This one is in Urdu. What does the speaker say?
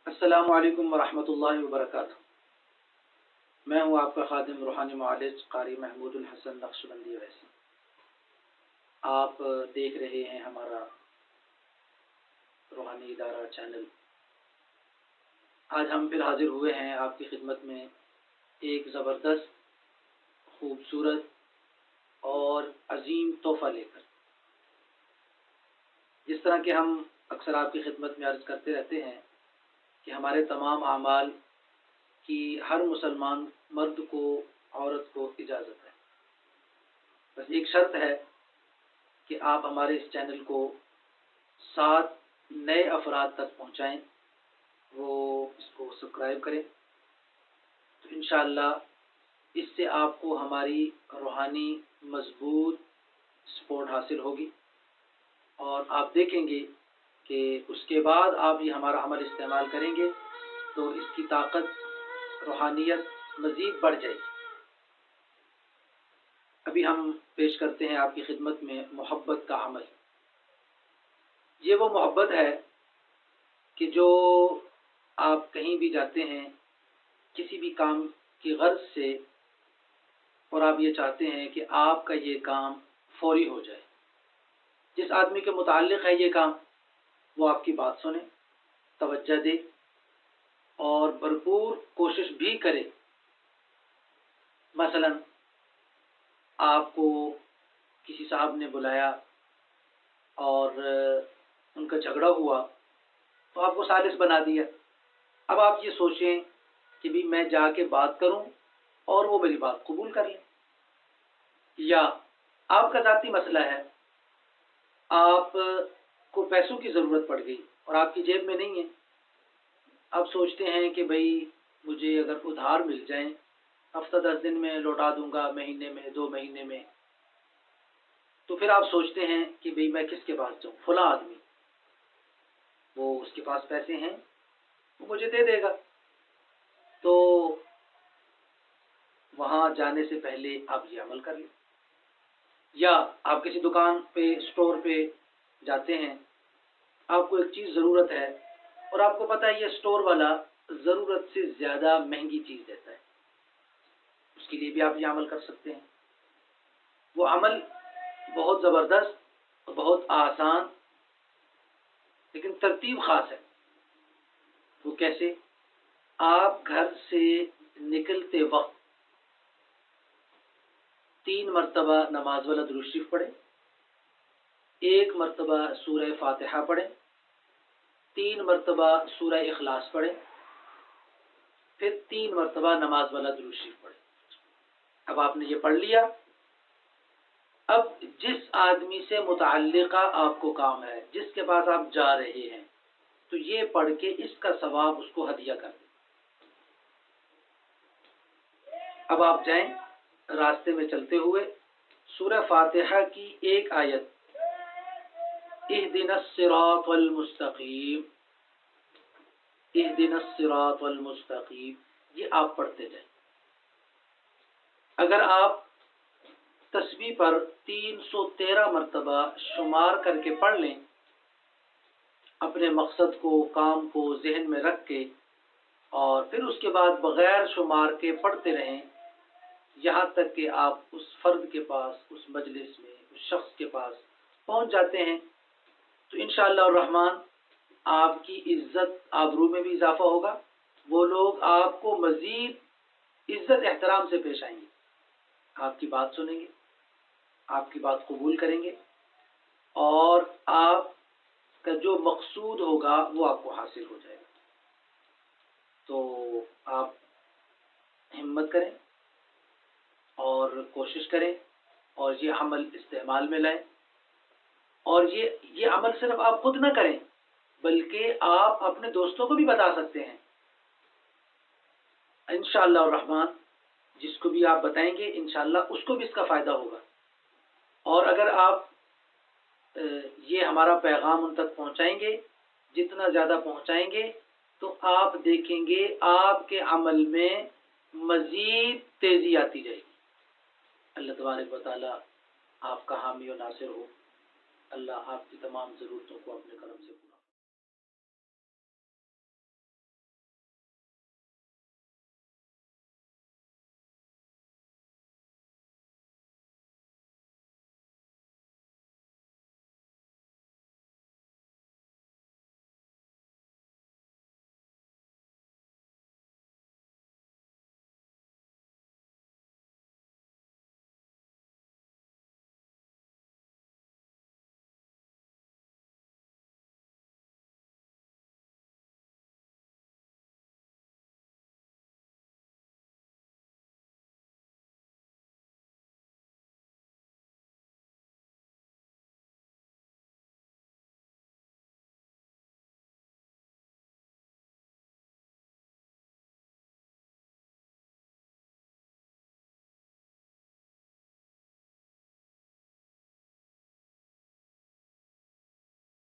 السلام علیکم ورحمۃ اللہ وبرکاتہ۔ میں ہوں آپ کا خادم روحانی معالج قاری محمود الحسن نقشبندی ویسی۔ آپ دیکھ رہے ہیں ہمارا روحانی ادارہ چینل۔ آج ہم پھر حاضر ہوئے ہیں آپ کی خدمت میں ایک زبردست، خوبصورت اور عظیم تحفہ لے کر۔ جس طرح کہ ہم اکثر آپ کی خدمت میں عرض کرتے رہتے ہیں کہ ہمارے تمام اعمال کی ہر مسلمان مرد کو، عورت کو اجازت ہے، بس ایک شرط ہے کہ آپ ہمارے اس چینل کو 7 نئے افراد تک پہنچائیں، وہ اس کو سبسکرائب کریں، تو انشاءاللہ اس سے آپ کو ہماری روحانی مضبوط سپورٹ حاصل ہوگی، اور آپ دیکھیں گے کہ اس کے بعد آپ یہ ہمارا عمل استعمال کریں گے تو اس کی طاقت، روحانیت مزید بڑھ جائے گی۔ ابھی ہم پیش کرتے ہیں آپ کی خدمت میں محبت کا عمل۔ یہ وہ محبت ہے کہ جو آپ کہیں بھی جاتے ہیں کسی بھی کام کی غرض سے، اور آپ یہ چاہتے ہیں کہ آپ کا یہ کام فوری ہو جائے، جس آدمی کے متعلق ہے یہ کام، وہ آپ کی بات سنے، توجہ دے اور بھرپور کوشش بھی کرے۔ مثلا آپ کو کسی صاحب نے بلایا اور ان کا جھگڑا ہوا تو آپ کو ثالث بنا دیا۔ اب آپ یہ سوچیں کہ بھی میں جا کے بات کروں اور وہ میری بات قبول کر لیں، یا آپ کا ذاتی مسئلہ ہے، آپ کو پیسوں کی ضرورت پڑ گئی اور آپ کی جیب میں نہیں ہے، آپ سوچتے ہیں کہ بھئی مجھے اگر ادھار مل جائیں، ہفتہ 10 دن میں لوٹا دوں گا، مہینے میں، 2 مہینے میں، تو پھر آپ سوچتے ہیں کہ بھئی میں کس کے پاس جاؤں، فلاں آدمی، وہ اس کے پاس پیسے ہیں، وہ مجھے دے دے گا۔ تو وہاں جانے سے پہلے آپ یہ عمل کر لیں، یا آپ کسی دکان پہ، اسٹور پہ جاتے ہیں، آپ کو ایک چیز ضرورت ہے اور آپ کو پتہ ہے یہ اسٹور والا ضرورت سے زیادہ مہنگی چیز دیتا ہے، اس کے لیے بھی آپ یہ عمل کر سکتے ہیں۔ وہ عمل بہت زبردست، بہت آسان، لیکن ترتیب خاص ہے۔ وہ کیسے؟ آپ گھر سے نکلتے وقت 3 مرتبہ نماز والا درود شریف پڑھیں، 1 مرتبہ سورہ فاتحہ پڑھیں، 3 مرتبہ سورہ اخلاص پڑھیں، پھر 3 مرتبہ نماز والا درود شریف پڑھیں۔ اب آپ نے یہ پڑھ لیا، اب جس آدمی سے متعلقہ آپ کو کام ہے، جس کے پاس آپ جا رہے ہیں، تو یہ پڑھ کے اس کا ثواب اس کو ہدیہ کر دیں۔ اب آپ جائیں، راستے میں چلتے ہوئے سورہ فاتحہ کی ایک آیت، اہدنا الصراط المستقیم، اہدنا الصراط المستقیم، یہ آپ پڑھتے جائیں۔ اگر آپ تسبیح پر 313 مرتبہ شمار کر کے پڑھ لیں، اپنے مقصد کو، کام کو ذہن میں رکھ کے، اور پھر اس کے بعد بغیر شمار کے پڑھتے رہیں یہاں تک کہ آپ اس فرد کے پاس، اس مجلس میں، اس شخص کے پاس پہنچ جاتے ہیں، تو انشاءاللہ الرحمن آپ کی عزت آبرو میں بھی اضافہ ہوگا، وہ لوگ آپ کو مزید عزت احترام سے پیش آئیں گے، آپ کی بات سنیں گے، آپ کی بات قبول کریں گے، اور آپ کا جو مقصود ہوگا وہ آپ کو حاصل ہو جائے گا۔ تو آپ ہمت کریں اور کوشش کریں اور یہ عمل استعمال میں لائیں، اور یہ عمل صرف آپ خود نہ کریں بلکہ آپ اپنے دوستوں کو بھی بتا سکتے ہیں۔ انشاءاللہ الرحمن جس کو بھی آپ بتائیں گے انشاءاللہ اس کو بھی اس کا فائدہ ہوگا، اور اگر آپ یہ ہمارا پیغام ان تک پہنچائیں گے، جتنا زیادہ پہنچائیں گے تو آپ دیکھیں گے آپ کے عمل میں مزید تیزی آتی جائے گی۔ اللہ تبارک و تعالی آپ کا حامی و ناصر ہو۔ اللہ آپ کی تمام ضرورتوں کو اپنے کرم سے